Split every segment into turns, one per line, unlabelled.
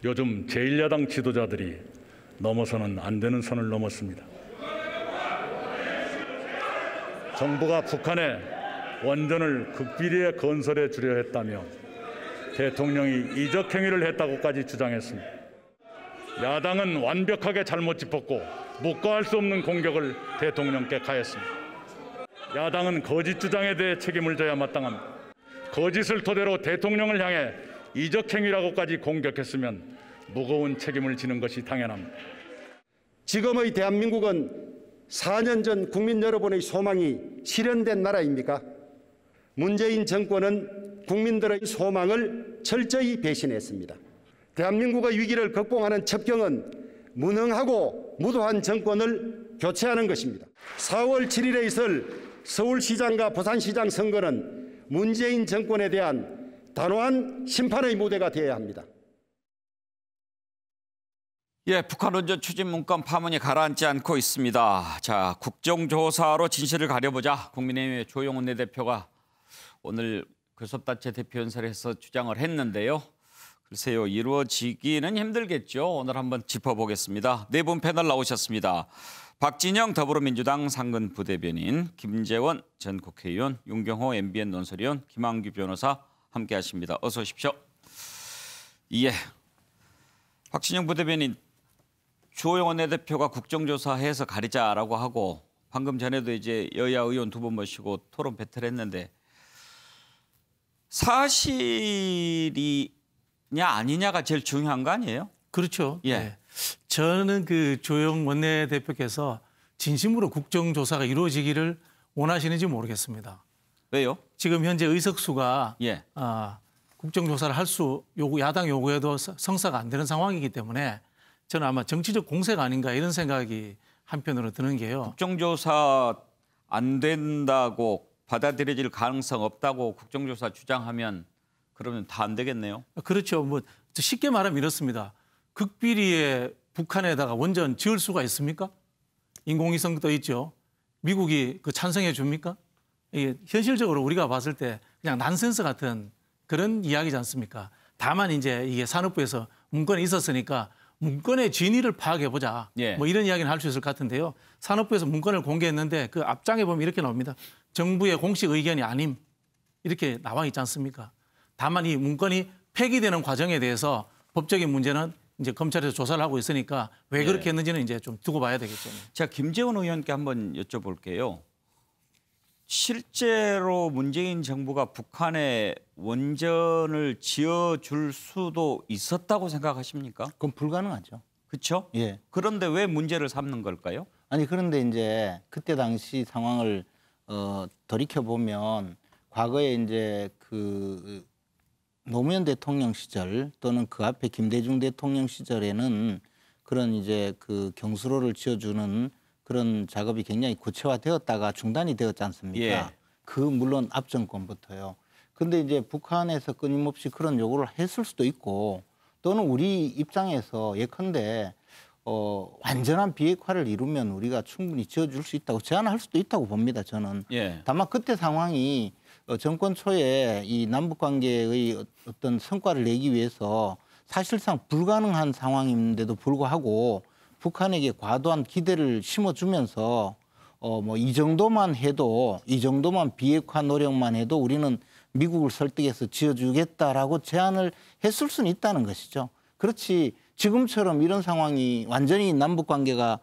요즘 제1야당 지도자들이 넘어서는 안 되는 선을 넘었습니다. 정부가 북한의 원전을 극비리에 건설해 주려 했다며 대통령이 이적 행위를 했다고까지 주장했습니다. 야당은 완벽하게 잘못 짚었고 묵과할 수 없는 공격을 대통령께 가했습니다. 야당은 거짓 주장에 대해 책임을 져야 마땅합니다. 거짓을 토대로 대통령을 향해 이적 행위라고까지 공격했으면 무거운 책임을 지는 것이 당연합니다.
지금의 대한민국은 4년 전 국민 여러분의 소망이 실현된 나라입니까? 문재인 정권은 국민들의 소망을 철저히 배신했습니다. 대한민국의 위기를 극복하는 첩경은 무능하고 무도한 정권을 교체하는 것입니다. 4월 7일에 있을 서울시장과 부산시장 선거는 문재인 정권에 대한 단호한 심판의 무대가 되어야 합니다.
예, 북한 원전 추진 문건 파문이 가라앉지 않고 있습니다. 자, 국정조사로 진실을 가려보자. 국민의힘의 조영훈 원내대표가 오늘 교섭단체 대표연설에서 주장을 했는데요. 글쎄요, 이루어지기는 힘들겠죠. 오늘 한번 짚어보겠습니다. 네 분 패널 나오셨습니다. 박진영 더불어민주당 상근 부대변인, 김재원 전 국회의원, 윤경호 MBN 논설위원, 김한규 변호사 함께하십니다. 어서 오십시오. 예, 박진영 부대변인, 주호영 원내대표가 국정조사해서 가리자라고 하고 방금 전에도 이제 여야 의원 두 분 모시고 토론 배틀했는데 사실이냐 아니냐가 제일 중요한 거 아니에요?
그렇죠.
예.
네. 저는 그 조영 원내대표께서 진심으로 국정조사가 이루어지기를 원하시는지 모르겠습니다.
왜요?
지금 현재 의석수가
예.
국정조사를 할 수 야당 요구에도 성사가 안 되는 상황이기 때문에 저는 아마 정치적 공세가 아닌가 이런 생각이 한편으로 드는 게요.
국정조사 안 된다고 받아들여질 가능성 없다고 국정조사 주장하면 그러면 다 안 되겠네요.
그렇죠. 뭐 쉽게 말하면 이렇습니다. 극비리에 북한에다가 원전 지을 수가 있습니까? 인공위성도 있죠. 미국이 그 찬성해 줍니까? 이게 현실적으로 우리가 봤을 때 그냥 난센스 같은 그런 이야기지 않습니까? 다만 이제 이게 산업부에서 문건이 있었으니까 문건의 진위를 파악해보자.
예.
뭐 이런 이야기는 할 수 있을 것 같은데요. 산업부에서 문건을 공개했는데 그 앞장에 보면 이렇게 나옵니다. 정부의 공식 의견이 아님. 이렇게 나와 있지 않습니까? 다만 이 문건이 폐기되는 과정에 대해서 법적인 문제는 이제 검찰에서 조사를 하고 있으니까 왜 그렇게 했는지는 이제 좀 두고 봐야 되겠죠.
자, 김재원 의원께 한번 여쭤볼게요. 실제로 문재인 정부가 북한에 원전을 지어줄 수도 있었다고 생각하십니까?
그건 불가능하죠.
그렇죠?
예.
그런데 왜 문제를 삼는 걸까요?
아니 그런데 이제 그때 당시 상황을 돌이켜 보면 과거에 이제 그 노무현 대통령 시절 또는 그 앞에 김대중 대통령 시절에는 그런 이제 그 경수로를 지어주는 그런 작업이 굉장히 구체화되었다가 중단이 되었지 않습니까?
예.
그 물론 앞 정권부터요. 근데 이제 북한에서 끊임없이 그런 요구를 했을 수도 있고 또는 우리 입장에서 예컨대 완전한 비핵화를 이루면 우리가 충분히 지어줄 수 있다고 제안할 수도 있다고 봅니다. 저는.
예.
다만 그때 상황이 정권 초에 이 남북 관계의 어떤 성과를 내기 위해서 사실상 불가능한 상황인데도 불구하고 북한에게 과도한 기대를 심어주면서 뭐 이 정도만 해도 이 정도만 비핵화 노력만 해도 우리는 미국을 설득해서 지어주겠다라고 제안을 했을 수는 있다는 것이죠. 그렇지 지금처럼 이런 상황이 완전히 남북 관계가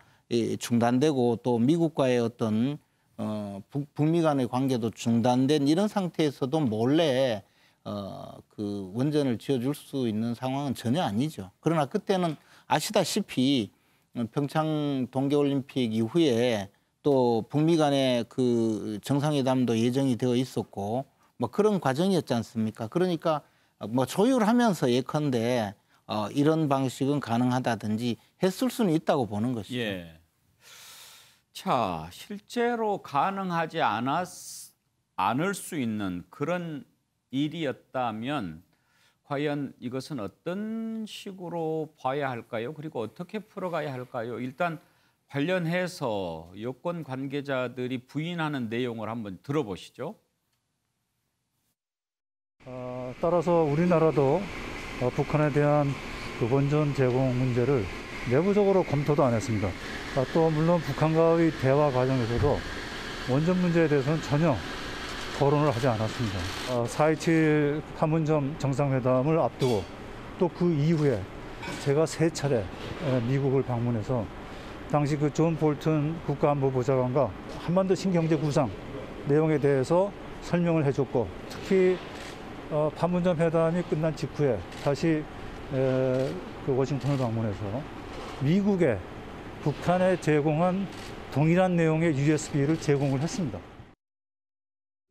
중단되고 또 미국과의 어떤 북미 간의 관계도 중단된 이런 상태에서도 몰래 그 원전을 지어줄 수 있는 상황은 전혀 아니죠. 그러나 그때는 아시다시피 평창 동계올림픽 이후에 또 북미 간의 그 정상회담도 예정이 되어 있었고 뭐 그런 과정이었지 않습니까? 그러니까 뭐 조율하면서 예컨대 이런 방식은 가능하다든지 했을 수는 있다고 보는 것이죠.
예. 자, 실제로 가능하지 않을 수 있는 그런 일이었다면 과연 이것은 어떤 식으로 봐야 할까요? 그리고 어떻게 풀어가야 할까요? 일단 관련해서 여권 관계자들이 부인하는 내용을 한번 들어보시죠.
따라서 우리나라도 북한에 대한 그 원전 제공 문제를 내부적으로 검토도 안 했습니다. 또 물론 북한과의 대화 과정에서도 원전 문제에 대해서는 전혀 거론을 하지 않았습니다. 4.27 판문점 정상회담을 앞두고 또 그 이후에 제가 3차례 미국을 방문해서 당시 그 존 볼튼 국가안보보좌관과 한반도 신경제 구상 내용에 대해서 설명을 해줬고, 특히 판문점 회담이 끝난 직후에 다시 그 워싱턴을 방문해서 미국에 북한에 제공한 동일한 내용의 USB를 제공을 했습니다.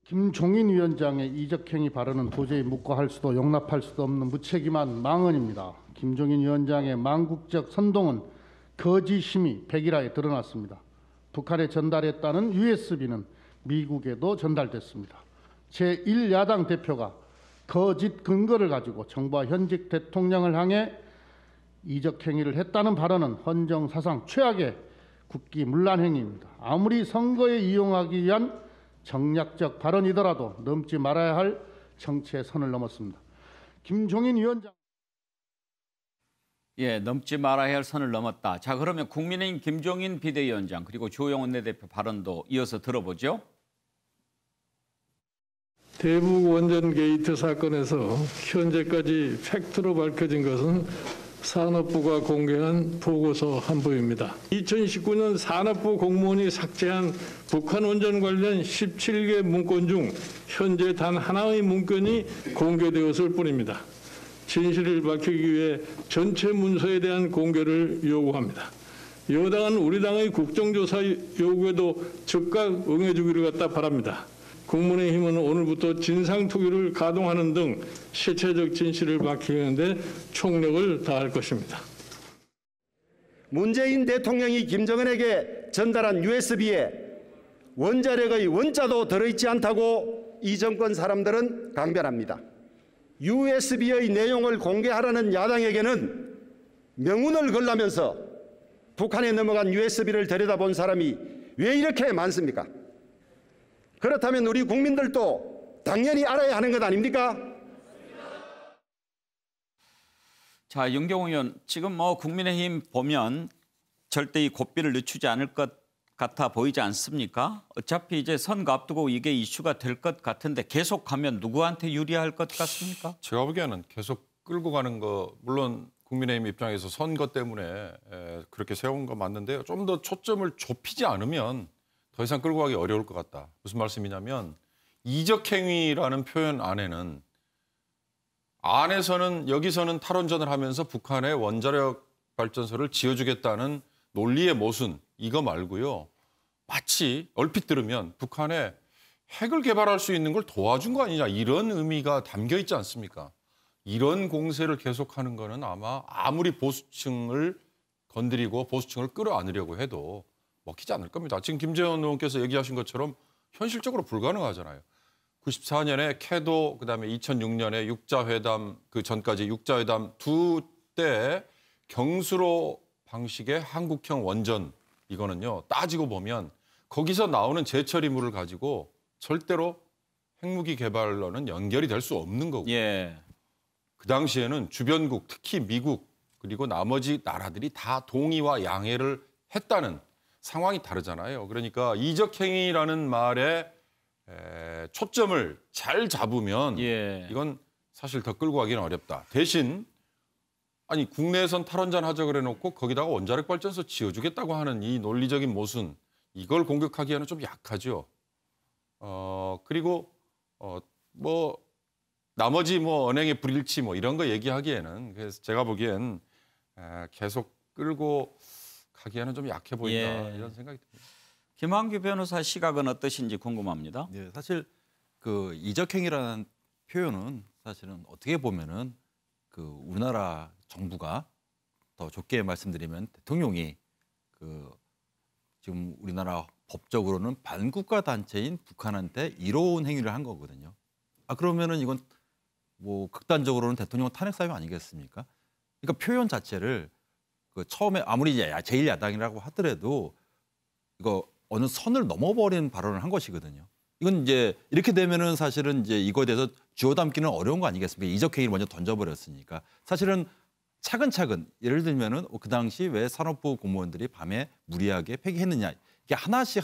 김종인 위원장의 이적행위 발언은 도저히 묵과할 수도 용납할 수도 없는 무책임한 망언입니다. 김종인 위원장의 망국적 선동은 거짓임이 백일하에 드러났습니다. 북한에 전달했다는 USB는 미국에도 전달됐습니다. 제1야당 대표가 거짓 근거를 가지고 정부와 현직 대통령을 향해 이적행위를 했다는 발언은 헌정사상 최악의 국기문란 행위입니다. 아무리 선거에 이용하기 위한 정략적 발언이더라도 넘지 말아야 할 정치의 선을 넘었습니다. 김종인 위원장.
예, 넘지 말아야 할 선을 넘었다. 자, 그러면 국민의힘 김종인 비대위원장 그리고 주호영 원내대표 발언도 이어서 들어보죠.
대북 원전 게이트 사건에서 현재까지 팩트로 밝혀진 것은 산업부가 공개한 보고서 한 부입니다. 2019년 산업부 공무원이 삭제한 북한 원전 관련 17개 문건 중 현재 단 하나의 문건이 공개되었을 뿐입니다. 진실을 밝히기 위해 전체 문서에 대한 공개를 요구합니다. 여당은 우리 당의 국정조사 요구에도 즉각 응해주기를 갖다 바랍니다. 국민의힘은 오늘부터 진상투기를 가동하는 등 실체적 진실을 밝히는데 총력을 다할 것입니다.
문재인 대통령이 김정은에게 전달한 USB에 원자력의 원자도 들어있지 않다고 이 정권 사람들은 강변합니다. USB의 내용을 공개하라는 야당에게는 명운을 걸라면서 북한에 넘어간 USB를 들여다본 사람이 왜 이렇게 많습니까? 그렇다면 우리 국민들도 당연히 알아야 하는 것 아닙니까?
자, 윤경호 의원, 지금 국민의힘 보면 절대 이 고삐를 늦추지 않을 것 같아 보이지 않습니까? 어차피 이제 선거 앞두고 이게 이슈가 될 것 같은데 계속 가면 누구한테 유리할 것 같습니까?
제가 보기에는 계속 끌고 가는 거, 물론 국민의힘 입장에서 선거 때문에 그렇게 세운 거 맞는데요. 좀 더 초점을 좁히지 않으면 더 이상 끌고 가기 어려울 것 같다. 무슨 말씀이냐면 이적행위라는 표현 안에서는 여기서는 탈원전을 하면서 북한에 원자력 발전소를 지어주겠다는 논리의 모순 이거 말고요. 마치 얼핏 들으면 북한에 핵을 개발할 수 있는 걸 도와준 거 아니냐 이런 의미가 담겨 있지 않습니까? 이런 공세를 계속하는 거는 아마 아무리 보수층을 건드리고 보수층을 끌어안으려고 해도 먹히지 않을 겁니다. 지금 김재원 의원께서 얘기하신 것처럼 현실적으로 불가능하잖아요. 94년에 캐도 그다음에 2006년에 육자회담 그 전까지 육자회담 두 때 경수로 방식의 한국형 원전 이거는요. 따지고 보면 거기서 나오는 제철 이물을 가지고 절대로 핵무기 개발로는 연결이 될 수 없는 거고요.
예.
그 당시에는 주변국 특히 미국 그리고 나머지 나라들이 다 동의와 양해를 했다는 상황이 다르잖아요. 그러니까 이적행위라는 말에 초점을 잘 잡으면 이건 사실 더 끌고 가기는 어렵다. 대신 아니 국내에선 탈원전 하자 그래 놓고 거기다가 원자력 발전소 지어주겠다고 하는 이 논리적인 모순 이걸 공격하기에는 좀 약하죠. 그리고 뭐 나머지 뭐 언행의 불일치 뭐 이런 거 얘기하기에는 그래서 제가 보기엔 계속 끌고 가기에는 좀 약해 보인다 이런 생각이 듭니다.
김한규 변호사 시각은 어떠신지 궁금합니다.
네, 사실 그 이적행위라는 표현은 사실은 어떻게 보면은 그 우리나라 정부가 더 좋게 말씀드리면 대통령이 그 지금 우리나라 법적으로는 반국가 단체인 북한한테 이로운 행위를 한 거거든요. 그러면은 이건 뭐 극단적으로는 대통령 탄핵 사유 아니겠습니까? 그러니까 표현 자체를 그 처음에 아무리 제1야당이라고 하더라도 이거 어느 선을 넘어버린 발언을 한 것이거든요. 이건 이제 이렇게 되면은 사실은 이제 이거에 대해서 쥐어담기는 어려운 거 아니겠습니까? 이적행위를 먼저 던져버렸으니까. 사실은 차근차근 예를 들면은 그 당시 왜 산업부 공무원들이 밤에 무리하게 폐기했느냐 이게 하나씩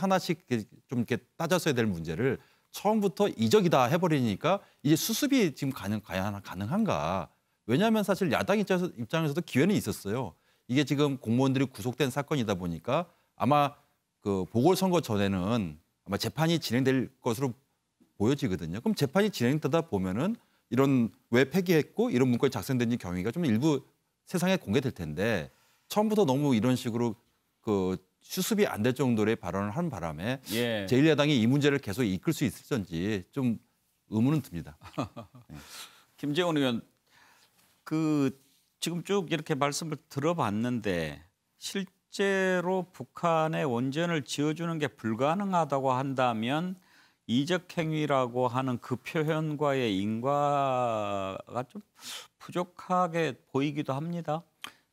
좀 이렇게 따졌어야 될 문제를 처음부터 이적이다 해버리니까 이제 수습이 지금 가능한가? 왜냐하면 사실 야당 입장에서도 기회는 있었어요. 이게 지금 공무원들이 구속된 사건이다 보니까 아마 그 보궐선거 전에는 아마 재판이 진행될 것으로 보여지거든요. 그럼 재판이 진행되다 보면은 이런 왜 폐기했고 이런 문건이 작성된 경위가 좀 일부 세상에 공개될 텐데 처음부터 너무 이런 식으로 그 수습이 안 될 정도의 발언을 한 바람에
예.
제1야당이 이 문제를 계속 이끌 수 있을지 좀 의문은 듭니다.
김재원 의원, 그 지금 쭉 이렇게 말씀을 들어봤는데 실제로 북한의 원전을 지어주는 게 불가능하다고 한다면 이적행위라고 하는 그 표현과의 인과가 좀 부족하게 보이기도 합니다.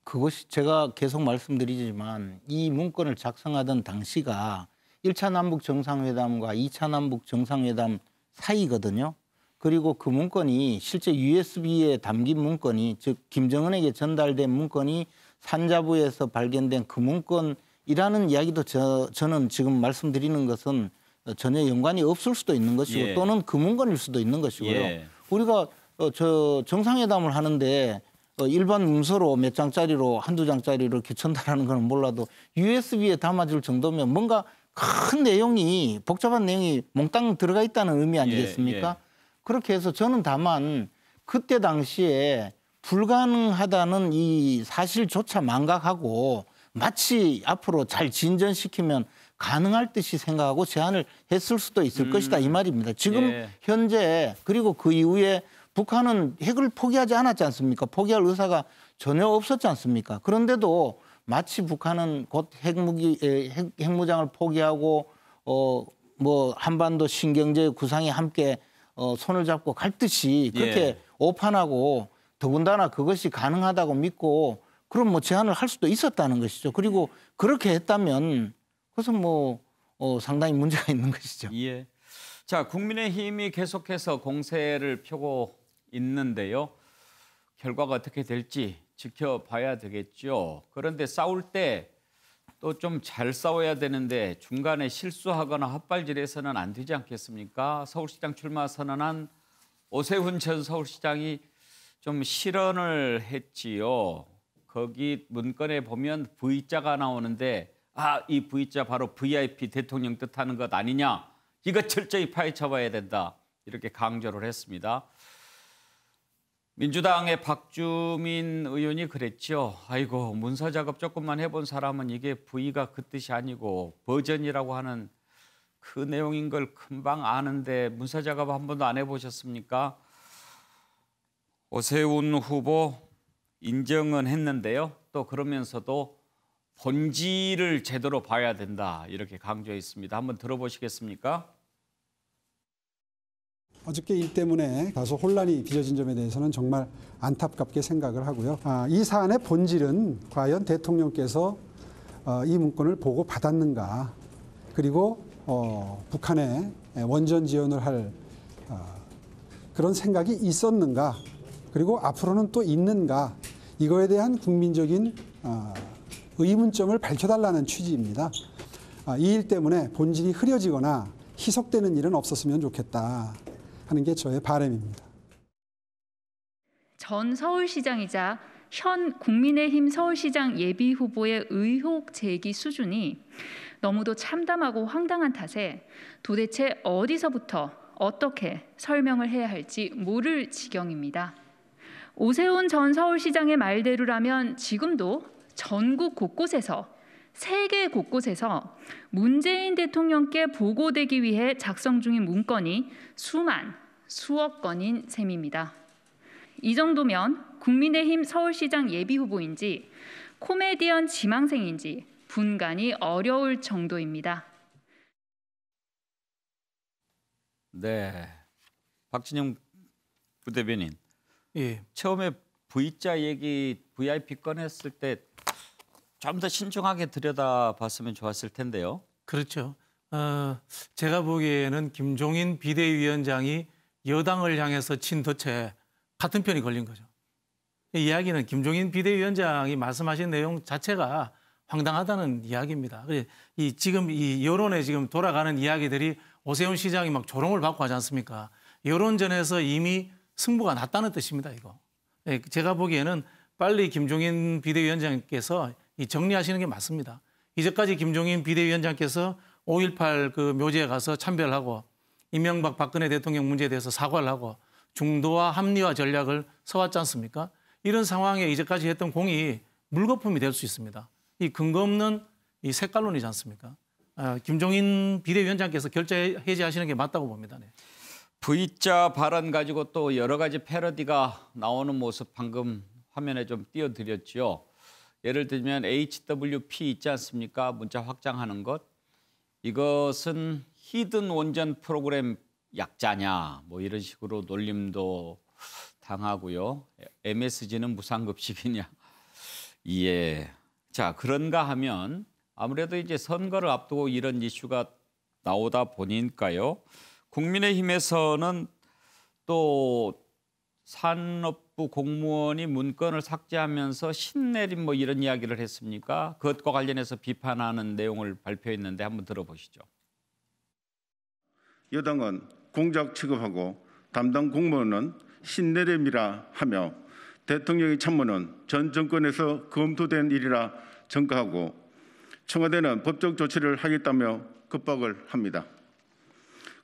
그것이 제가 계속 말씀드리지만 이 문건을 작성하던 당시가 1차 남북 정상회담과 2차 남북 정상회담 사이거든요. 그리고 그 문건이 실제 USB에 담긴 문건이 즉 김정은에게 전달된 문건이 산자부에서 발견된 그 문건이라는 이야기도 저는 지금 말씀드리는 것은 전혀 연관이 없을 수도 있는 것이고
예.
또는 그 문건일 수도 있는 것이고요.
예.
우리가 저 정상회담을 하는데 일반 문서로 몇 장짜리로 한두 장짜리로 이렇게 전달하는 건 몰라도 USB에 담아줄 정도면 뭔가 큰 내용이 복잡한 내용이 몽땅 들어가 있다는 의미 아니겠습니까?
예.
그렇게 해서 저는 다만 그때 당시에 불가능하다는 이 사실조차 망각하고 마치 앞으로 잘 진전시키면 가능할 듯이 생각하고 제안을 했을 수도 있을 것이다 이 말입니다. 지금
예.
현재 그리고 그 이후에 북한은 핵을 포기하지 않았지 않습니까? 포기할 의사가 전혀 없었지 않습니까? 그런데도 마치 북한은 곧 핵무장을 포기하고 뭐 한반도 신경제 구상이 함께 손을 잡고 갈 듯이 그렇게
예.
오판하고 더군다나 그것이 가능하다고 믿고 그럼 뭐 제안을 할 수도 있었다는 것이죠. 그리고 그렇게 했다면 그것은 뭐 상당히 문제가 있는 것이죠.
예. 자, 국민의힘이 계속해서 공세를 펴고 있는데요. 결과가 어떻게 될지 지켜봐야 되겠죠. 그런데 싸울 때 또 좀 잘 싸워야 되는데 중간에 실수하거나 헛발질해서는 안 되지 않겠습니까? 서울시장 출마 선언한 오세훈 전 서울시장이 좀 실언을 했지요. 거기 문건에 보면 V자가 나오는데 이 V자 바로 VIP 대통령 뜻하는 것 아니냐. 이거 철저히 파헤쳐봐야 된다. 이렇게 강조를 했습니다. 민주당의 박주민 의원이 그랬죠. 아이고 문서 작업 조금만 해본 사람은 이게 V가 그 뜻이 아니고 버전이라고 하는 그 내용인 걸 금방 아는데 문서 작업 한 번도 안 해보셨습니까? 오세훈 후보 인정은 했는데요. 또 그러면서도 본질을 제대로 봐야 된다. 이렇게 강조했습니다. 한번 들어보시겠습니까?
어저께 일 때문에 다소 혼란이 빚어진 점에 대해서는 정말 안타깝게 생각을 하고요. 이 사안의 본질은 과연 대통령께서 이 문건을 보고 받았는가, 그리고 북한에 원전 지원을 할 그런 생각이 있었는가, 그리고 앞으로는 또 있는가, 이거에 대한 국민적인 의문점을 밝혀달라는 취지입니다. 이 일 때문에 본질이 흐려지거나 희석되는 일은 없었으면 좋겠다 하는 게 저의 바람입니다.
전 서울시장이자 현 국민의힘 서울시장 예비후보의 의혹 제기 수준이 너무도 참담하고 황당한 탓에 도대체 어디서부터 어떻게 설명을 해야 할지 모를 지경입니다. 오세훈 전 서울시장의 말대로라면 지금도 전국 곳곳에서 세계 곳곳에서 문재인 대통령께 보고되기 위해 작성 중인 문건이 수억 건인 셈입니다. 이 정도면 국민의힘 서울시장 예비후보인지 코미디언 지망생인지 분간이 어려울 정도입니다.
네, 박진영 부대변인.
예.
처음에 V자 얘기 VIP 꺼냈을 때 좀 더 신중하게 들여다봤으면 좋았을 텐데요.
그렇죠. 제가 보기에는 김종인 비대위원장이 여당을 향해서 친 덫에 같은 편이 걸린 거죠. 이 이야기는 김종인 비대위원장이 말씀하신 내용 자체가 황당하다는 이야기입니다. 지금 이 여론에 지금 돌아가는 이야기들이 오세훈 시장이 막 조롱을 받고 하지 않습니까? 여론전에서 이미 승부가 났다는 뜻입니다, 이거. 제가 보기에는 빨리 김종인 비대위원장께서 정리하시는 게 맞습니다. 이제까지 김종인 비대위원장께서 5.18 그 묘지에 가서 참배하고 이명박 박근혜 대통령 문제에 대해서 사과를 하고 중도와 합리화 전략을 써왔지 않습니까? 이런 상황에 이제까지 했던 공이 물거품이 될 수 있습니다. 이 근거 없는 이 색깔론이지 않습니까? 김종인 비대위원장께서 결재 해제하시는 게 맞다고 봅니다. 네.
V자 발언 가지고 또 여러 가지 패러디가 나오는 모습 방금 화면에 좀 띄워드렸죠. 예를 들면 HWP 있지 않습니까? 문자 확장하는 것. 이것은 히든 원전 프로그램 약자냐 뭐 이런 식으로 놀림도 당하고요. MSG는 무상급식이냐. 예. 자, 그런가 하면 아무래도 이제 선거를 앞두고 이런 이슈가 나오다 보니까요. 국민의힘에서는 또 산업부 공무원이 문건을 삭제하면서 신내림 뭐 이런 이야기를 했습니까? 그것과 관련해서 비판하는 내용을 발표했는데 한번 들어보시죠.
여당은 공작 취급하고 담당 공무원은 신내림이라 하며 대통령의 참모는 전 정권에서 검토된 일이라 전가하고 청와대는 법적 조치를 하겠다며 급박을 합니다.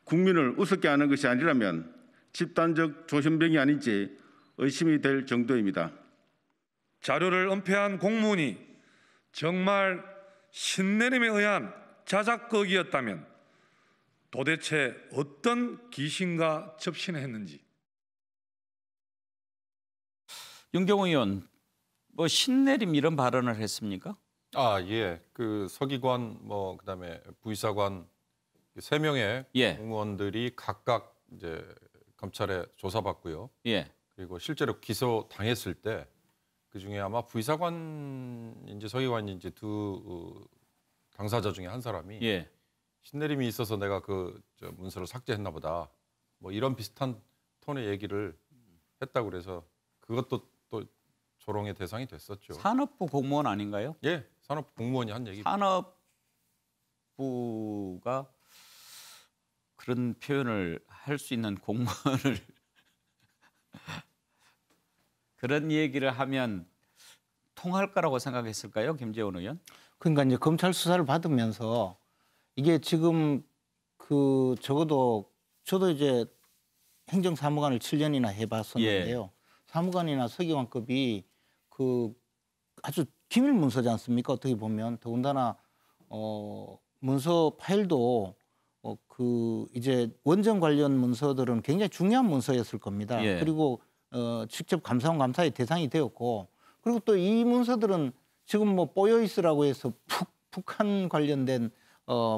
국민을 우습게 하는 것이 아니라면 집단적 조현병이 아닌지 의심이 될 정도입니다.
자료를 은폐한 공무원이 정말 신내림에 의한 자작극이었다면 도대체 어떤 귀신과 접신을 했는지.
윤경호 의원, 뭐 신내림 이런 발언을 했습니까?
예. 그 서기관 뭐 그다음에 부의사관 3명의 공무원들이 각각 이제 검찰에 조사받고요.
예.
그리고 실제로 기소 당했을 때 그 중에 아마 부의사관인지 서기관인지 두 당사자 중에 한 사람이 신내림이 있어서 내가 그 문서를 삭제했나 보다. 뭐 이런 비슷한 톤의 얘기를 했다고 그래서 그것도 또 조롱의 대상이 됐었죠.
산업부 공무원 아닌가요?
예, 산업부 공무원이 한 얘기입니다.
산업부가 그런 표현을 할 수 있는 공무원을 그런 얘기를 하면 통할 거라고 생각했을까요, 김재원 의원?
그러니까 이제 검찰 수사를 받으면서 이게 지금 그 적어도 저도 이제 행정사무관을 7년이나 해봤었는데요. 사무관이나 서기관급이 그 아주 기밀 문서지 않습니까? 어떻게 보면 더군다나 문서 파일도 그 이제 원전 관련 문서들은 굉장히 중요한 문서였을 겁니다. 그리고 직접 감사원 감사의 대상이 되었고 그리고 또 이 문서들은 지금 뭐 뽀여 있으라고 해서 북한 관련된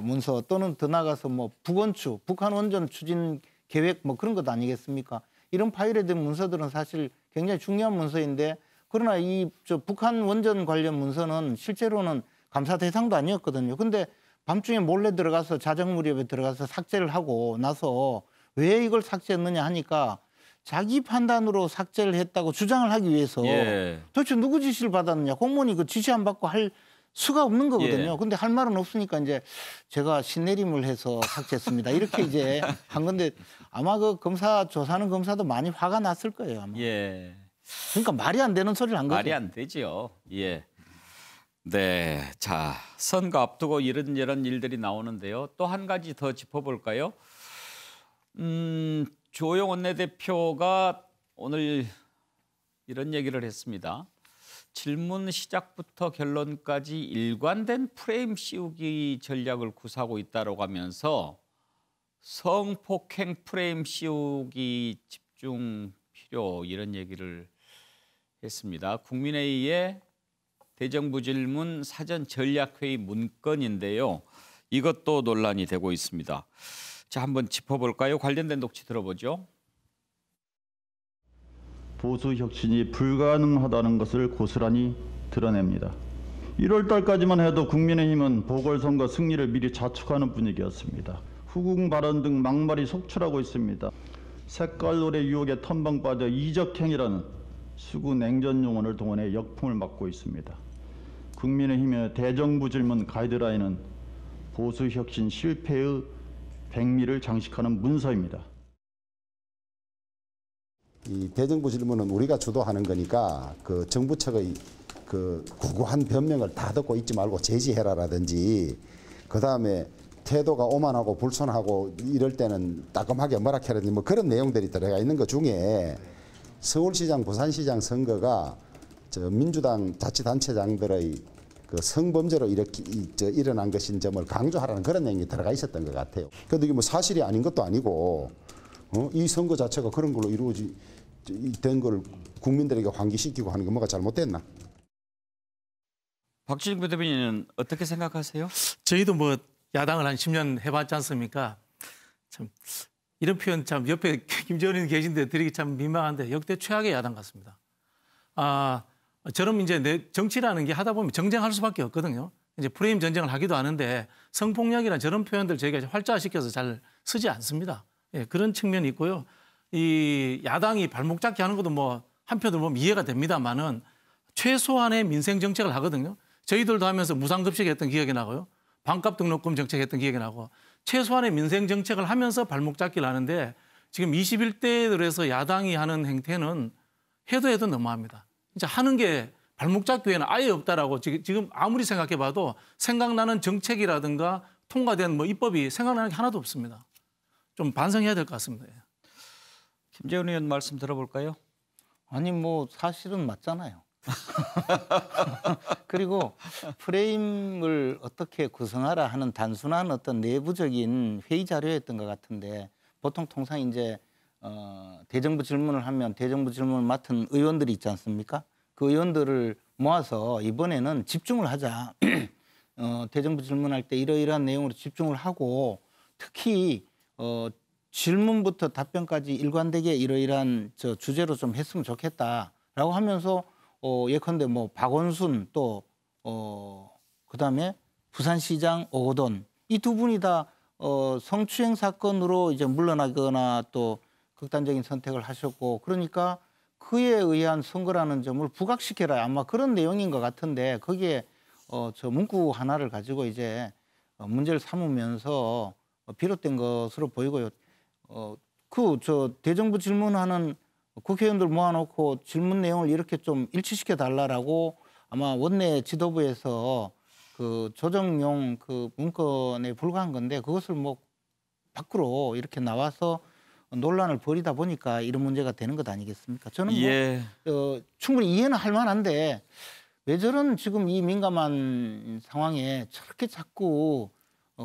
문서 또는 더 나가서 뭐 북원추, 북한 원전 추진 계획 뭐 그런 것 아니겠습니까? 이런 파일에 된 문서들은 사실 굉장히 중요한 문서인데 그러나 이 북한 원전 관련 문서는 실제로는 감사 대상도 아니었거든요. 근데 밤중에 몰래 들어가서 자정 무렵에 들어가서 삭제를 하고 나서 왜 이걸 삭제했느냐 하니까 자기 판단으로 삭제를 했다고 주장을 하기 위해서 도대체 누구 지시를 받았느냐. 공무원이 그 지시 안 받고 할 수가 없는 거거든요. 근데 할 말은 없으니까 이제 제가 신내림을 해서 삭제했습니다. 이렇게 이제 한 건데 아마 그 검사 조사하는 검사도 많이 화가 났을 거예요. 아마. 그러니까 말이 안 되는 소리를 한 거죠.
말이 안 되죠. 네, 자 선거 앞두고 이런저런 일들이 나오는데요. 또 한 가지 더 짚어볼까요? 조영 원내대표가 오늘 이런 얘기를 했습니다. 질문 시작부터 결론까지 일관된 프레임 씌우기 전략을 구사하고 있다고 하면서 성폭행 프레임 씌우기 집중 필요 이런 얘기를 했습니다. 국민회의의 대정부 질문 사전 전략회의 문건인데요. 이것도 논란이 되고 있습니다. 자, 한번 짚어볼까요? 관련된 녹취 들어보죠.
보수 혁신이 불가능하다는 것을 고스란히 드러냅니다. 1월 달까지만 해도 국민의힘은 보궐선거 승리를 미리 자축하는 분위기였습니다. 후궁 발언 등 막말이 속출하고 있습니다. 색깔 노래 유혹에 텀벙 빠져 이적행위라는 수구 냉전 요원을 동원해 역풍을 맞고 있습니다. 국민의힘의 대정부 질문 가이드라인은 보수 혁신 실패의 백미를 장식하는 문서입니다.
이 대정부 질문은 우리가 주도하는 거니까 그 정부 측의 그 구구한 변명을 다 듣고 있지 말고 제지해라라든지, 그 다음에 태도가 오만하고 불손하고 이럴 때는 따끔하게 뭐라 해라든지 뭐 그런 내용들이 들어가 있는 것 중에 서울시장, 부산시장 선거가 저 민주당 자치단체장들의 그 성범죄로 이렇게 일어난 것인 점을 강조하라는 그런 내용이 들어가 있었던 것 같아요. 그런데 이게 뭐 사실이 아닌 것도 아니고 이 선거 자체가 그런 걸로 된 걸 국민들에게 환기시키고 하는 게 뭐가 잘못됐나?
박지진 부대변인은 어떻게 생각하세요?
저희도 뭐 야당을 한 10년 해봤지 않습니까? 참 이런 표현 참 옆에 김재원 의원 계신데 드리기 참 민망한데 역대 최악의 야당 같습니다. 저럼 이제 정치라는 게 하다 보면 정쟁할 수밖에 없거든요. 이제 프레임 전쟁을 하기도 하는데 성폭력이나 저런 표현들 저희가 활자화시켜서 잘 쓰지 않습니다. 예, 그런 측면이 있고요. 이 야당이 발목 잡기 하는 것도 뭐 한편으로 보면 이해가 됩니다만은 최소한의 민생 정책을 하거든요. 저희들도 하면서 무상급식 했던 기억이 나고요. 반값 등록금 정책 했던 기억이 나고 최소한의 민생 정책을 하면서 발목 잡기를 하는데 지금 21대들에서 야당이 하는 행태는 해도 너무합니다. 진짜 하는 게 발목 잡기 외에는 아예 없다라고 지금 아무리 생각해봐도 생각나는 정책이라든가 통과된 뭐 입법이 생각나는 게 하나도 없습니다. 좀 반성해야 될 것 같습니다.
김재원 의원 말씀 들어볼까요?
아니 뭐 사실은 맞잖아요. 그리고 프레임을 어떻게 구성하라 하는 단순한 어떤 내부적인 회의 자료였던 것 같은데 보통 통상 이제 대정부 질문을 하면 대정부 질문을 맡은 의원들이 있지 않습니까? 그 의원들을 모아서 이번에는 집중을 하자. 대정부 질문할 때 이러이러한 내용으로 집중을 하고 특히 질문부터 답변까지 일관되게 이러이러한 주제로 좀 했으면 좋겠다라고 하면서 예컨대 뭐 박원순 또 그다음에 부산시장 오거돈 이 두 분이 다 성추행 사건으로 이제 물러나거나 또 극단적인 선택을 하셨고 그러니까 그에 의한 선거라는 점을 부각시켜라 아마 그런 내용인 것 같은데 거기에 저 문구 하나를 가지고 이제 문제를 삼으면서 비롯된 것으로 보이고요. 저 대정부 질문하는 국회의원들 모아놓고 질문 내용을 이렇게 좀 일치시켜 달라라고 아마 원내 지도부에서 그 조정용 그 문건에 불과한 건데 그것을 뭐 밖으로 이렇게 나와서 논란을 벌이다 보니까 이런 문제가 되는 것 아니겠습니까? 저는 뭐 충분히 이해는 할 만한데 왜 저런 지금 이 민감한 상황에 저렇게 자꾸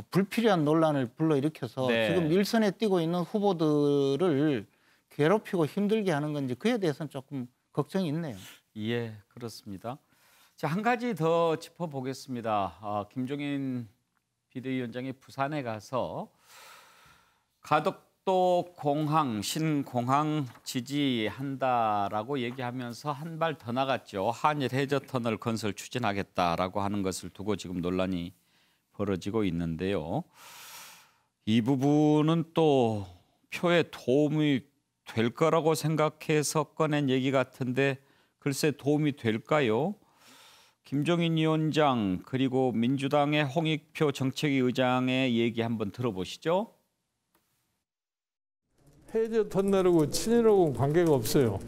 불필요한 논란을 불러일으켜서 지금 일선에 뛰고 있는 후보들을 괴롭히고 힘들게 하는 건지 그에 대해서는 조금 걱정이 있네요.
예, 그렇습니다. 자, 한 가지 더 짚어보겠습니다. 김종인 비대위원장이 부산에 가서 가덕도 공항, 신공항 지지한다라고 얘기하면서 한 발 더 나갔죠. 한일 해저터널 건설 추진하겠다라고 하는 것을 두고 지금 논란이 벌어지고 있는데요. 이 부분은 또 표에 도움이 될 거라고 생각해서 꺼낸 얘기 같은데 글쎄 도움이 될까요? 김종인 위원장 그리고 민주당의 홍익표 정책위 의장의 얘기 한번 들어보시죠.
해저 터널하고 친일하고 관계가 없어요.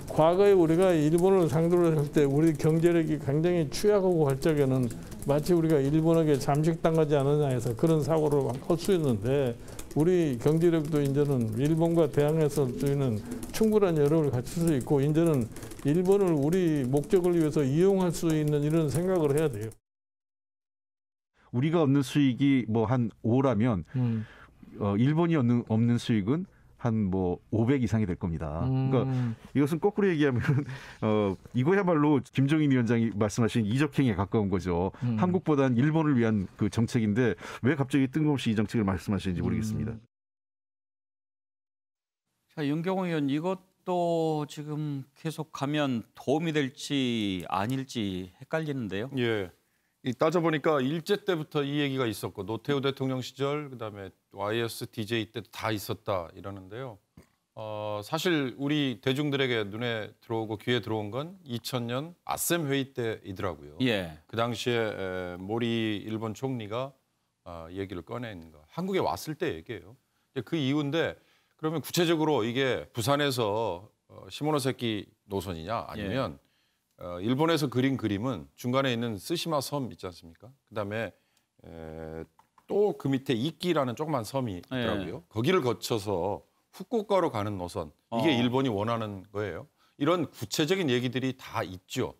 과거에 우리가 일본을 상대로 할 때 우리 경제력이 굉장히 취약하고 할 적에는 마치 우리가 일본에게 잠식당하지 않느냐 해서 그런 사고를 할 수 있는데 우리 경제력도 이제는 일본과 대항해서 저희는 충분한 여력을 갖출 수 있고 이제는 일본을 우리 목적을 위해서 이용할 수 있는 이런 생각을 해야 돼요.
우리가 얻는 수익이 뭐 한 5라면 일본이 얻는 수익은 한 뭐 500 이상이 될 겁니다. 그러니까 이것은 거꾸로 얘기하면 이거야말로 김종인 위원장이 말씀하신 이적행위에 가까운 거죠. 한국보다는 일본을 위한 그 정책인데 왜 갑자기 뜬금없이 이 정책을 말씀하시는지 모르겠습니다.
자, 윤경호 의원 이것도 지금 계속 가면 도움이 될지 아닐지 헷갈리는데요.
예. 따져보니까 일제 때부터 이 얘기가 있었고 노태우 대통령 시절 그다음에 YS DJ 때도 다 있었다 이러는데요. 사실 우리 대중들에게 눈에 들어오고 귀에 들어온 건 2000년 아셈 회의 때이더라고요.
예.
그 당시에 모리 일본 총리가 얘기를 꺼낸 거. 한국에 왔을 때 얘기예요. 그 이유인데 그러면 구체적으로 이게 부산에서 시모노세키 노선이냐 아니면 일본에서 그린 그림은 중간에 있는 쓰시마 섬 있지 않습니까? 그다음에 또 그 밑에 이끼라는 조그만 섬이 있더라고요. 거기를 거쳐서 후쿠오카로 가는 노선. 이게 일본이 원하는 거예요. 이런 구체적인 얘기들이 다 있죠.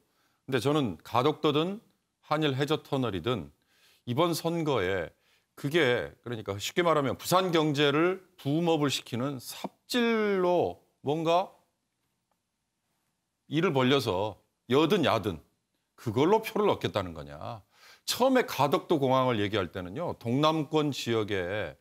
근데 저는 가덕도든 한일 해저 터널이든 이번 선거에 그게 그러니까 쉽게 말하면 부산 경제를 붐업을 시키는 삽질로 뭔가 일을 벌려서 여든 야든 그걸로 표를 얻겠다는 거냐. 처음에 가덕도 공항을 얘기할 때는요. 동남권 지역에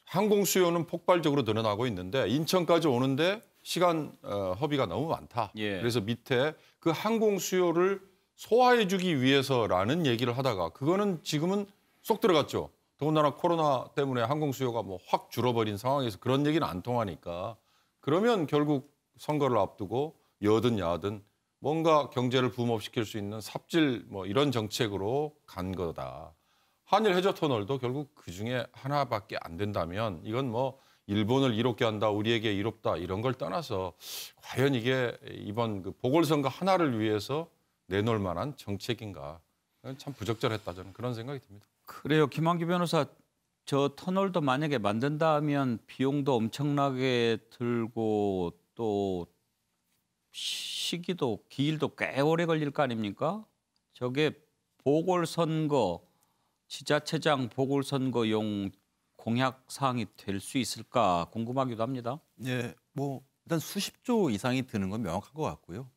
항공 수요는 폭발적으로 늘어나고 있는데 인천까지 오는데 시간 허비가 너무 많다. 그래서 밑에 그 항공 수요를 소화해주기 위해서라는 얘기를 하다가 그거는 지금은 쏙 들어갔죠. 더군다나 코로나 때문에 항공 수요가 뭐 확 줄어버린 상황에서 그런 얘기는 안 통하니까 그러면 결국 선거를 앞두고 여든 야든 뭔가 경제를 붐업시킬 수 있는 삽질 뭐 이런 정책으로 간 거다. 한일 해저 터널도 결국 그중에 하나밖에 안 된다면 이건 뭐 일본을 이롭게 한다, 우리에게 이롭다 이런 걸 떠나서 과연 이게 이번 그 보궐선거 하나를 위해서 내놓을 만한 정책인가. 참 부적절했다 저는 그런 생각이 듭니다.
그래요. 김한기 변호사, 저 터널도 만약에 만든다면 비용도 엄청나게 들고 또 시기도 기일도 꽤 오래 걸릴 거 아닙니까? 저게 보궐선거, 지자체장 보궐선거용 공약 사항이 될 수 있을까 궁금하기도 합니다.
네, 뭐 일단 수십조 이상이 드는 건 명확한 것 같고요.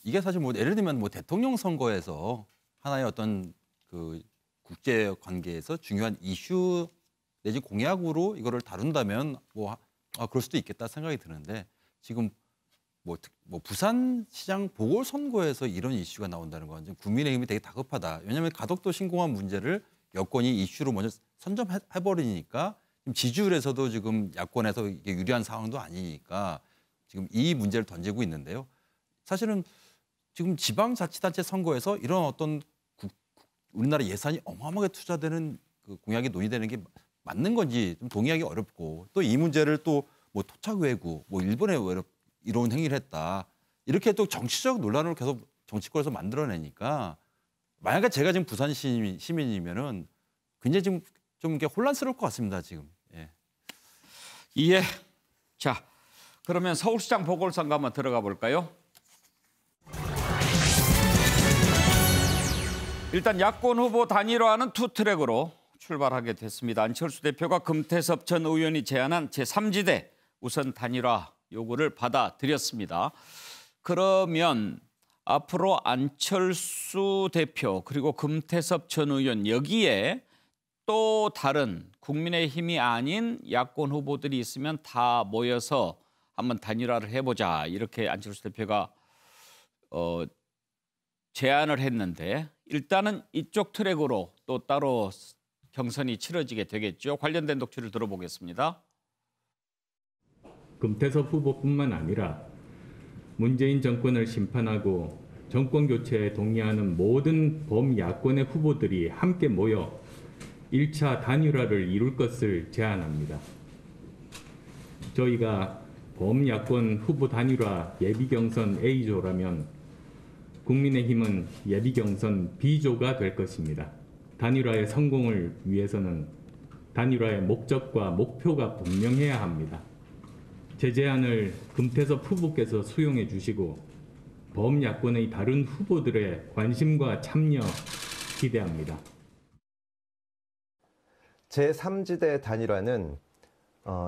이게 사실 뭐 예를 들면 뭐 대통령 선거에서 하나의 어떤 그 국제 관계에서 중요한 이슈 내지 공약으로 이거를 다룬다면 뭐 그럴 수도 있겠다 생각이 드는데 지금 뭐 부산시장 보궐선거에서 이런 이슈가 나온다는 건 좀 국민의힘이 되게 다급하다. 왜냐하면 가덕도 신공항 문제를 여권이 이슈로 먼저 선점해버리니까 지금 지지율에서도 지금 야권에서 이게 유리한 상황도 아니니까 지금 이 문제를 던지고 있는데요. 사실은 지금 지방자치단체 선거에서 이런 어떤 우리나라 예산이 어마어마하게 투자되는 그 공약이 논의되는 게 맞는 건지 좀 동의하기 어렵고 또 이 문제를 또 뭐 토착 외구, 뭐 일본에 이런 행위를 했다. 이렇게 또 정치적 논란을 계속 정치권에서 만들어내니까 만약에 제가 지금 부산 시민이면은 굉장히 지금 좀 이게 혼란스러울 것 같습니다. 지금.
예. 자, 그러면 서울시장 보궐선거 한번 들어가 볼까요? 일단 야권 후보 단일화하는 투 트랙으로 출발하게 됐습니다. 안철수 대표가 금태섭 전 의원이 제안한 제3지대 우선 단일화 요구를 받아들였습니다. 그러면 앞으로 안철수 대표 그리고 금태섭 전 의원 여기에 또 다른 국민의힘이 아닌 야권 후보들이 있으면 다 모여서 한번 단일화를 해보자 이렇게 안철수 대표가 제안을 했는데 일단은 이쪽 트랙으로 또 따로 경선이 치러지게 되겠죠. 관련된 독취를 들어보겠습니다.
금태섭 후보뿐만 아니라 문재인 정권을 심판하고 정권 교체에 동의하는 모든 범야권의 후보들이 함께 모여 1차 단일화를 이룰 것을 제안합니다. 저희가 범야권 후보 단일화 예비경선 A조라면 국민의힘은 예비경선 B조가 될 것입니다. 단일화의 성공을 위해서는 단일화의 목적과 목표가 분명해야 합니다. 제 제안을 금태섭 후보께서 수용해 주시고 범야권의 다른 후보들의 관심과 참여 기대합니다.
제3지대 단일화는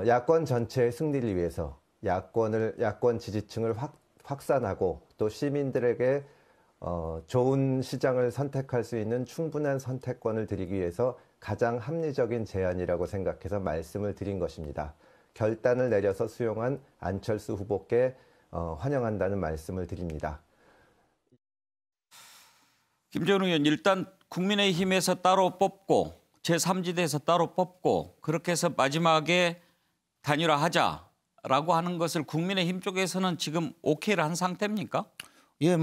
야권 전체의 승리를 위해서 야권 지지층을 확산하고 또 시민들에게 좋은 시장을 선택할 수 있는 충분한 선택권을 드리기 위해서 가장 합리적인 제안이라고 생각해서 말씀을 드린 것입니다. 결단을 내려서 수용한 안철수 후보께 환영한다는 말씀을 드립니다.
김재원 의원, 일단 국민의힘에서 따로 뽑고 제3지대에서 따로 뽑고 그렇게 해서 마지막에 단일화하자 하는 것을 국민의힘 쪽에서는 지금 오케이를 한 상태입니까?
예,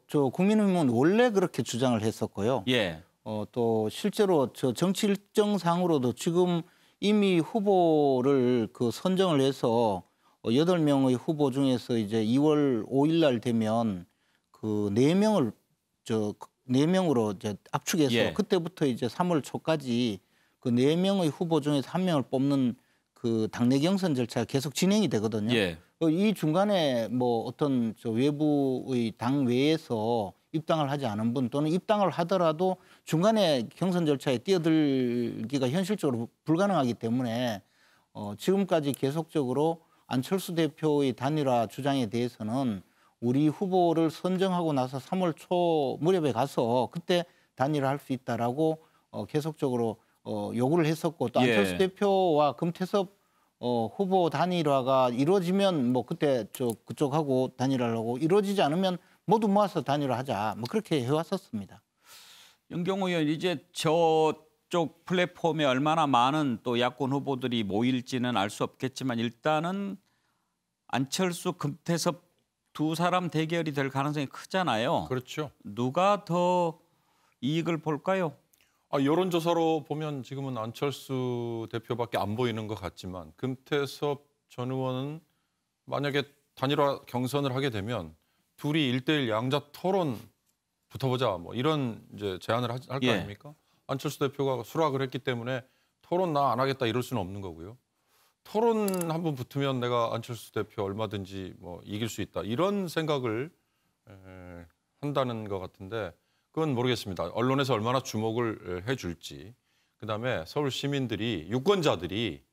저 국민의힘은 원래 그렇게 주장을 했었고요.
예.
또 실제로 저 정치 일정상으로도 지금 이미 후보를 선정을 해서 8명의 후보 중에서 이제 2월 5일 날 되면 4명을 4명으로 이제 압축해서
예.
그때부터 이제 3월 초까지 4명의 후보 중에서 1명을 뽑는 당내 경선 절차가 계속 진행이 되거든요.
예.
이 중간에 어떤 외부의 당 외에서 입당을 하지 않은 분 또는 입당을 하더라도 중간에 경선 절차에 뛰어들기가 현실적으로 불가능하기 때문에 지금까지 계속적으로 안철수 대표의 단일화 주장에 대해서는 우리 후보를 선정하고 나서 3월 초 무렵에 가서 그때 단일화할 수 있다라고 계속적으로 요구를 했었고 또 안철수
예.
대표와 금태섭 후보 단일화가 이루어지면 그때 그쪽하고 단일화를 하고 이루어지지 않으면 모두 모아서 단일화하자 그렇게 해왔었습니다.
연경 의원 이제 저쪽 플랫폼에 얼마나 많은 또 야권 후보들이 모일지는 알 수 없겠지만 일단은 안철수 금태섭 두 사람 대결이 될 가능성이 크잖아요.
그렇죠.
누가 더 이익을 볼까요?
여론조사로 보면 지금은 안철수 대표밖에 안 보이는 것 같지만 금태섭 전 의원은 만약에 단일화 경선을 하게 되면 둘이 1대1 양자 토론 붙어보자 이런 이제 제안을 할 거
예.
아닙니까? 안철수 대표가 수락을 했기 때문에 토론 나 안 하겠다 이럴 수는 없는 거고요. 토론 한번 붙으면 내가 안철수 대표 얼마든지 이길 수 있다 이런 생각을 한다는 것 같은데 그건 모르겠습니다. 언론에서 얼마나 주목을 해줄지. 그다음에 서울 시민들이 유권자들이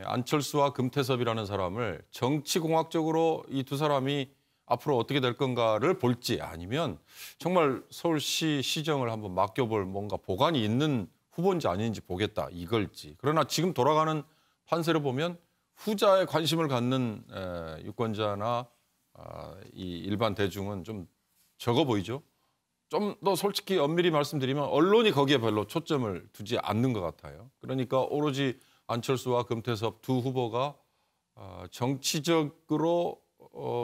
안철수와 금태섭이라는 사람을 정치공학적으로 이 두 사람이 앞으로 어떻게 될 건가를 볼지 아니면 정말 서울시 시정을 한번 맡겨볼 뭔가 보관이 있는 후보인지 아닌지 보겠다 이걸지. 그러나 지금 돌아가는 판세를 보면 후자에 관심을 갖는 유권자나 이 일반 대중은 좀 적어 보이죠. 좀 더 솔직히 엄밀히 말씀드리면 언론이 거기에 별로 초점을 두지 않는 것 같아요. 그러니까 오로지 안철수와 금태섭 두 후보가 정치적으로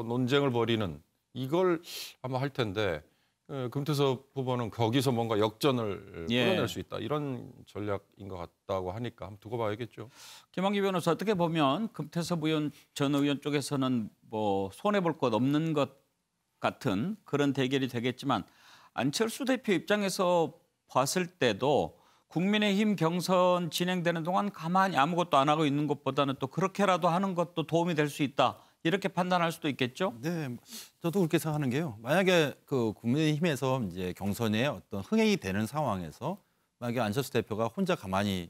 논쟁을 벌이는 이걸 아마 할 텐데 금태섭 후보는 거기서 뭔가 역전을 끌어낼 수 있다. 이런 전략인 것 같다고 하니까 한번 두고 봐야겠죠.
김한기 변호사 어떻게 보면 금태섭 의원 전 의원 쪽에서는 손해볼 것 없는 것 같은 그런 대결이 되겠지만 안철수 대표 입장에서 봤을 때도 국민의힘 경선 진행되는 동안 가만히 아무것도 안 하고 있는 것보다는 또 그렇게라도 하는 것도 도움이 될 수 있다. 이렇게 판단할 수도 있겠죠?
네, 저도 그렇게 생각하는 게요. 만약에 국민의힘에서 이제 경선에 어떤 흥행이 되는 상황에서 만약에 안철수 대표가 혼자 가만히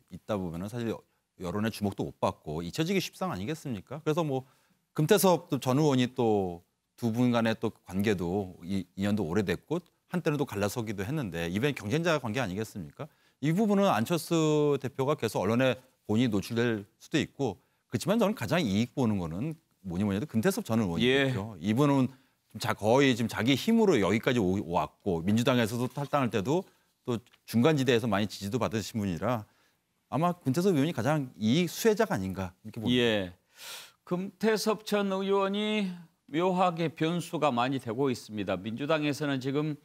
있다 보면은 사실 여론의 주목도 못 받고 잊혀지기 십상 아니겠습니까? 그래서 금태섭 전 의원이 또 두 분 간의 또 관계도 인연도 오래됐고 한때는 또 갈라서기도 했는데 이번엔 경쟁자 관계 아니겠습니까? 이 부분은 안철수 대표가 계속 언론에 본인이 노출될 수도 있고 그렇지만 저는 가장 이익 보는 거는 뭐니 해도 금태섭 전 의원이죠. 이분은 거의 지금 자기 힘으로 여기까지 왔고 민주당에서도 탈당할 때도 또 중간지대에서 많이 지지도 받으신 분이라 아마 금태섭 의원이 가장 이익 수혜자가 아닌가 이렇게 봅니다.
예, 금태섭 전 의원이 묘하게 변수가 많이 되고 있습니다. 민주당에서는 지금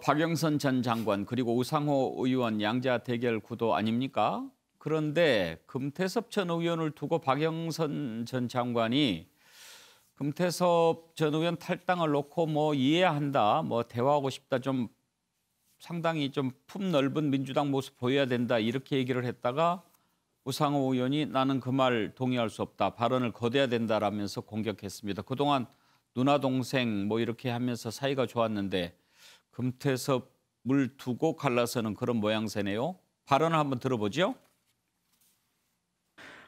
박영선 전 장관 그리고 우상호 의원 양자 대결 구도 아닙니까? 그런데 금태섭 전 의원을 두고 박영선 전 장관이 금태섭 전 의원 탈당을 놓고 이해한다, 대화하고 싶다, 좀 상당히 좀 품 넓은 민주당 모습 보여야 된다 이렇게 얘기를 했다가 우상호 의원이 나는 그 말 동의할 수 없다, 발언을 거둬야 된다라면서 공격했습니다. 그동안 누나 동생 이렇게 하면서 사이가 좋았는데 금태섭을 두고 갈라서는 그런 모양새네요. 발언을 한번 들어보죠.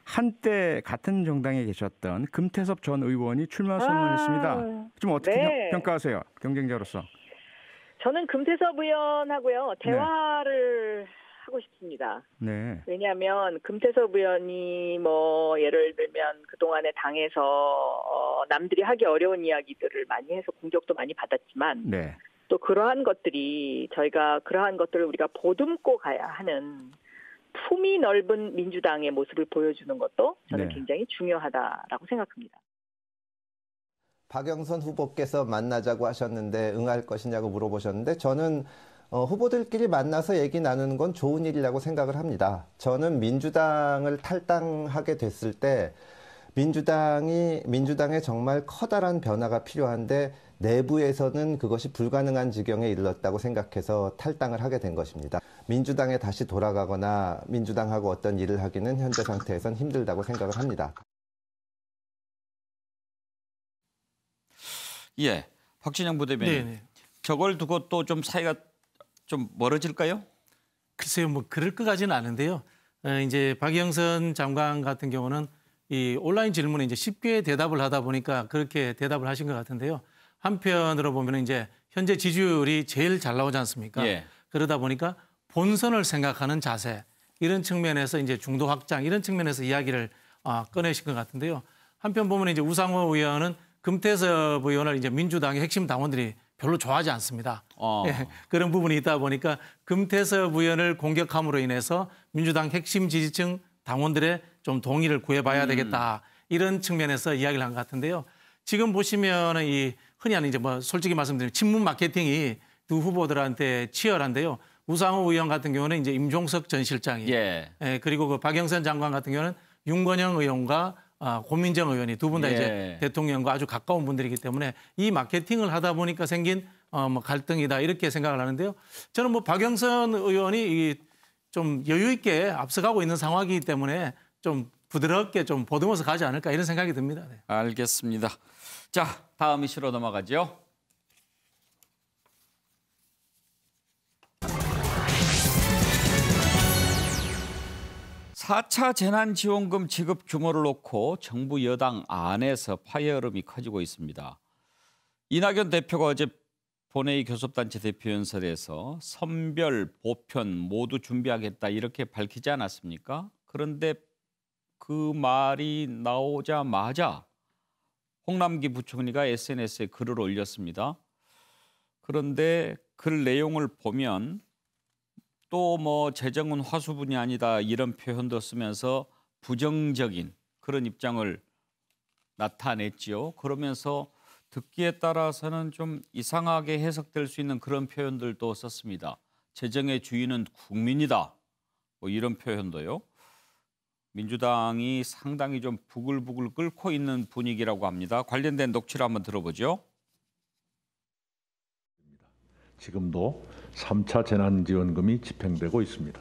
한때 같은 정당에 계셨던 금태섭 전 의원이 출마 선언했습니다. 좀 어떻게 평가하세요? 경쟁자로서.
저는 금태섭 의원하고요. 대화를 하고 싶습니다.
네.
왜냐하면 금태섭 의원이 예를 들면 그동안에 당에서 남들이 하기 어려운 이야기들을 많이 해서 공격도 많이 받았지만 또 그러한 것들이 저희가 그러한 것들을 우리가 보듬고 가야 하는 품이 넓은 민주당의 모습을 보여주는 것도 저는
네.
굉장히 중요하다라고 생각합니다.
박영선 후보께서 만나자고 하셨는데 응할 것이냐고 물어보셨는데 저는 후보들끼리 만나서 얘기 나누는 건 좋은 일이라고 생각을 합니다. 저는 민주당을 탈당하게 됐을 때 민주당에 정말 커다란 변화가 필요한데 내부에서는 그것이 불가능한 지경에 이르렀다고 생각해서 탈당을 하게 된 것입니다. 민주당에 다시 돌아가거나 민주당하고 어떤 일을 하기는 현재 상태에선 힘들다고 생각을 합니다.
예, 박진영 부대변인.
네네.
저걸 두고 또 좀 사이가 좀 멀어질까요?
글쎄요, 뭐 그럴 것 같지는 않은데요. 이제 박영선 장관 같은 경우는 이 온라인 질문에 이제 쉽게 대답을 하다 보니까 그렇게 대답을 하신 것 같은데요. 한편으로 보면 이제 현재 지지율이 제일 잘 나오지 않습니까?
예.
그러다 보니까 본선을 생각하는 자세 이런 측면에서 이제 중도 확장 이런 측면에서 이야기를 꺼내신 것 같은데요. 한편 보면 이제 우상호 의원은 금태섭 의원을 이제 민주당의 핵심 당원들이 별로 좋아하지 않습니다. 예, 그런 부분이 있다 보니까 금태섭 의원을 공격함으로 인해서 민주당 핵심 지지층 당원들의 좀 동의를 구해봐야 되겠다 이런 측면에서 이야기를 한 것 같은데요. 지금 보시면은 이 흔히 하는 이제 뭐 솔직히 말씀드리면 친문 마케팅이 두 후보들한테 치열한데요. 우상호 의원 같은 경우는 이제 임종석 전 실장이,
예.
그리고 그 박영선 장관 같은 경우는 윤건영 의원과 고민정 의원이 두 분 다
예.
이제 대통령과 아주 가까운 분들이기 때문에 이 마케팅을 하다 보니까 생긴 뭐 갈등이다 이렇게 생각을 하는데요. 저는 뭐 박영선 의원이 좀 여유 있게 앞서가고 있는 상황이기 때문에 좀 부드럽게 좀 보듬어서 가지 않을까 이런 생각이 듭니다. 네.
알겠습니다. 자, 다음 이슈로 넘어가죠. (4차) 재난지원금 지급 규모를 놓고 정부 여당 안에서 파열음이 커지고 있습니다. 이낙연 대표가 어제 본회의 교섭단체 대표연설에서 선별, 보편 모두 준비하겠다 이렇게 밝히지 않았습니까? 그런데 그 말이 나오자마자 홍남기 부총리가 SNS에 글을 올렸습니다. 그런데 글 내용을 보면 또 뭐 재정은 화수분이 아니다 이런 표현도 쓰면서 부정적인 그런 입장을 나타냈지요. 그러면서 듣기에 따라서는 좀 이상하게 해석될 수 있는 그런 표현들도 썼습니다. 재정의 주인은 국민이다. 뭐 이런 표현도요. 민주당이 상당히 좀 부글부글 끓고 있는 분위기라고 합니다. 관련된 녹취를 한번 들어보죠.
지금도 3차 재난지원금이 집행되고 있습니다.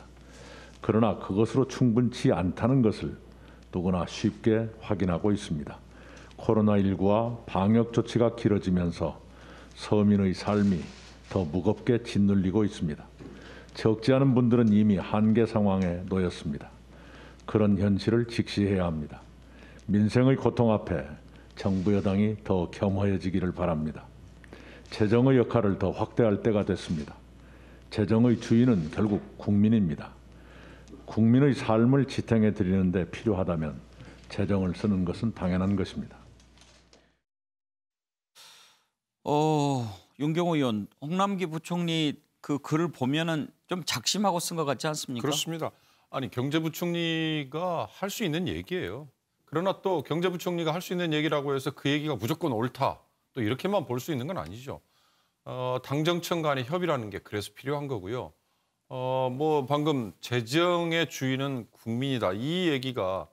그러나 그것으로 충분치 않다는 것을 누구나 쉽게 확인하고 있습니다. 코로나19와 방역 조치가 길어지면서 서민의 삶이 더 무겁게 짓눌리고 있습니다. 적지 않은 분들은 이미 한계 상황에 놓였습니다. 그런 현실을 직시해야 합니다. 민생의 고통 앞에 정부 여당이 더 겸허해지기를 바랍니다. 재정의 역할을 더 확대할 때가 됐습니다. 재정의 주인은 결국 국민입니다. 국민의 삶을 지탱해 드리는 데 필요하다면 재정을 쓰는 것은 당연한 것입니다.
윤경호 의원, 홍남기 부총리 그 글을 보면은 좀 작심하고 쓴 것 같지 않습니까?
그렇습니다. 아니 경제부총리가 할 수 있는 얘기예요. 그러나 또 경제부총리가 할 수 있는 얘기라고 해서 그 얘기가 무조건 옳다. 또 이렇게만 볼 수 있는 건 아니죠. 당정청 간의 협의라는 게 그래서 필요한 거고요. 뭐 방금 재정의 주인은 국민이다. 이 얘기가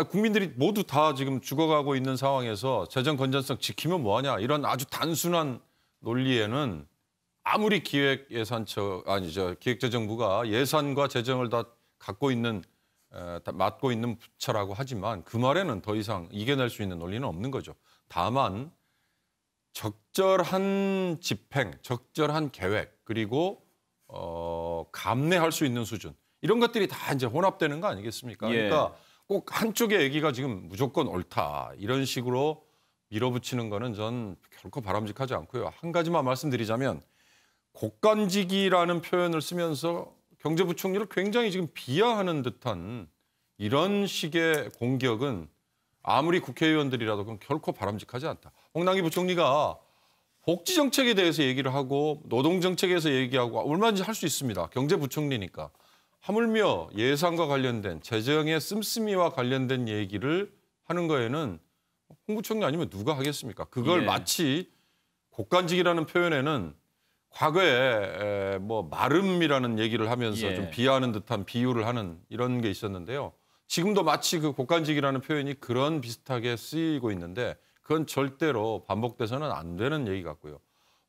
국민들이 모두 다 지금 죽어가고 있는 상황에서 재정 건전성 지키면 뭐하냐 이런 아주 단순한 논리에는 아무리 기획재정부가 예산과 재정을 다 갖고 있는 맡고 있는 부처라고 하지만 그 말에는 더 이상 이겨낼 수 있는 논리는 없는 거죠. 다만 적절한 집행, 적절한 계획 그리고 감내할 수 있는 수준 이런 것들이 다 이제 혼합되는 거 아니겠습니까?
예.
그러니까 꼭 한쪽의 얘기가 지금 무조건 옳다 이런 식으로 밀어붙이는 거는 전 결코 바람직하지 않고요. 한 가지만 말씀드리자면 곡간지기라는 표현을 쓰면서 경제부총리를 굉장히 지금 비하하는 듯한 이런 식의 공격은 아무리 국회의원들이라도 그건 결코 바람직하지 않다. 홍남기 부총리가 복지 정책에 대해서 얘기를 하고 노동 정책에서 얘기하고 얼마든지 할 수 있습니다. 경제부총리니까. 하물며 예산과 관련된 재정의 씀씀이와 관련된 얘기를 하는 거에는 홍 부총리 아니면 누가 하겠습니까? 그걸
예.
마치 곡간직이라는 표현에는 과거에 뭐 마름이라는 얘기를 하면서
예.
좀 비하하는 듯한 비유를 하는 이런 게 있었는데요. 지금도 마치 그 곡간직이라는 표현이 그런 비슷하게 쓰이고 있는데 그건 절대로 반복돼서는 안 되는 얘기 같고요.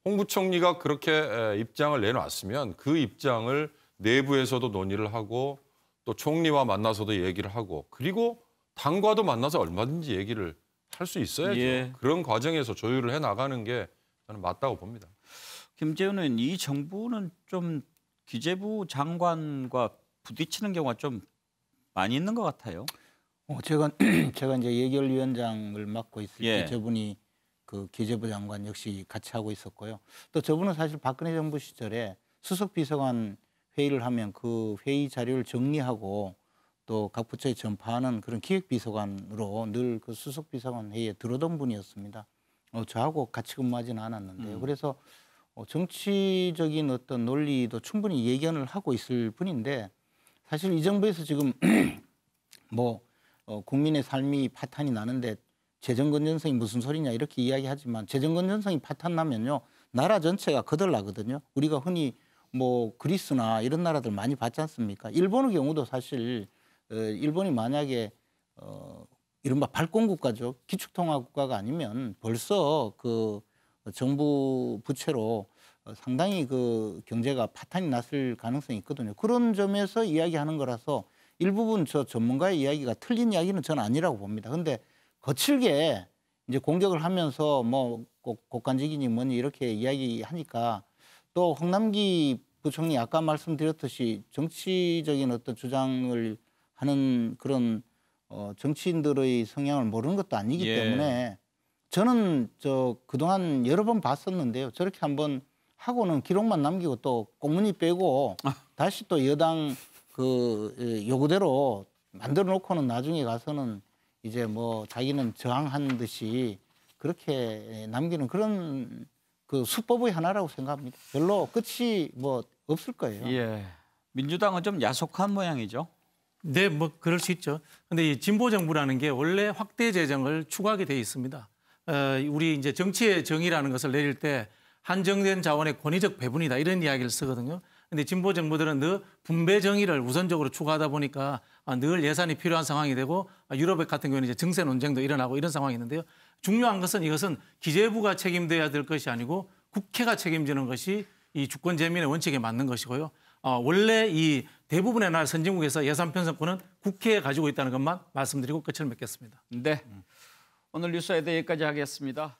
홍 부총리가 그렇게 입장을 내놨으면 그 입장을 내부에서도 논의를 하고 또 총리와 만나서도 얘기를 하고 그리고 당과도 만나서 얼마든지 얘기를 할 수 있어야죠.
예.
그런 과정에서 조율을 해나가는 게 저는 맞다고 봅니다.
김재현 의원, 이 정부는 좀 기재부 장관과 부딪히는 경우가 좀 많이 있는 것 같아요.
제가 이제 예결위원장을 맡고 있을
예.
때 저분이 그 기재부 장관 역시 같이 하고 있었고요. 또 저분은 사실 박근혜 정부 시절에 수석 비서관 회의를 하면 그 회의 자료를 정리하고 또 각 부처에 전파하는 그런 기획비서관으로 늘 그 수석 비서관 회의에 들어오던 분이었습니다. 저하고 같이 근무하지는 않았는데요. 그래서 정치적인 어떤 논리도 충분히 예견을 하고 있을 분인데 사실 이 정부에서 지금 국민의 삶이 파탄이 나는데 재정 건전성이 무슨 소리냐 이렇게 이야기하지만 재정 건전성이 파탄 나면요 나라 전체가 거덜나거든요. 우리가 흔히 그리스나 이런 나라들 많이 봤지 않습니까? 일본의 경우도 사실 일본이 만약에 이른바 발권국가죠. 기축통화국가가 아니면 벌써 그 정부 부채로 상당히 그 경제가 파탄이 났을 가능성이 있거든요. 그런 점에서 이야기하는 거라서 일부분 저 전문가의 이야기가 틀린 이야기는 저는 아니라고 봅니다. 근데 거칠게 이제 공격을 하면서 곡간직이니 뭐니 이렇게 이야기하니까 또 홍남기 부총리 아까 말씀드렸듯이 정치적인 어떤 주장을 하는 그런 정치인들의 성향을 모르는 것도 아니기
예.
때문에 저는 그동안 여러 번 봤었는데요. 저렇게 한번 하고는 기록만 남기고 또 꽁무니 빼고 다시 또 여당 그 요구대로 만들어 놓고는 나중에 가서는 이제 자기는 저항한 듯이 그렇게 남기는 그런 그 수법의 하나라고 생각합니다. 별로 끝이 없을 거예요.
예. 민주당은 좀 야속한 모양이죠.
네, 그럴 수 있죠. 근데 이 진보 정부라는 게 원래 확대 재정을 추구하게 돼 있습니다. 우리 이제 정치의 정의라는 것을 내릴 때 한정된 자원의 권위적 배분이다 이런 이야기를 쓰거든요. 근데 진보 정부들은 늘 분배 정의를 우선적으로 추구하다 보니까 늘 예산이 필요한 상황이 되고 유럽 같은 경우는 이제 증세 논쟁도 일어나고 이런 상황이 있는데요. 중요한 것은 이것은 기재부가 책임져야 될 것이 아니고 국회가 책임지는 것이 이 주권 재민의 원칙에 맞는 것이고요. 원래 이 대부분의 나라 선진국에서 예산 편성권은 국회에 가지고 있다는 것만 말씀드리고 끝을 맺겠습니다.
네. 오늘 뉴스 에이드 여기까지 하겠습니다.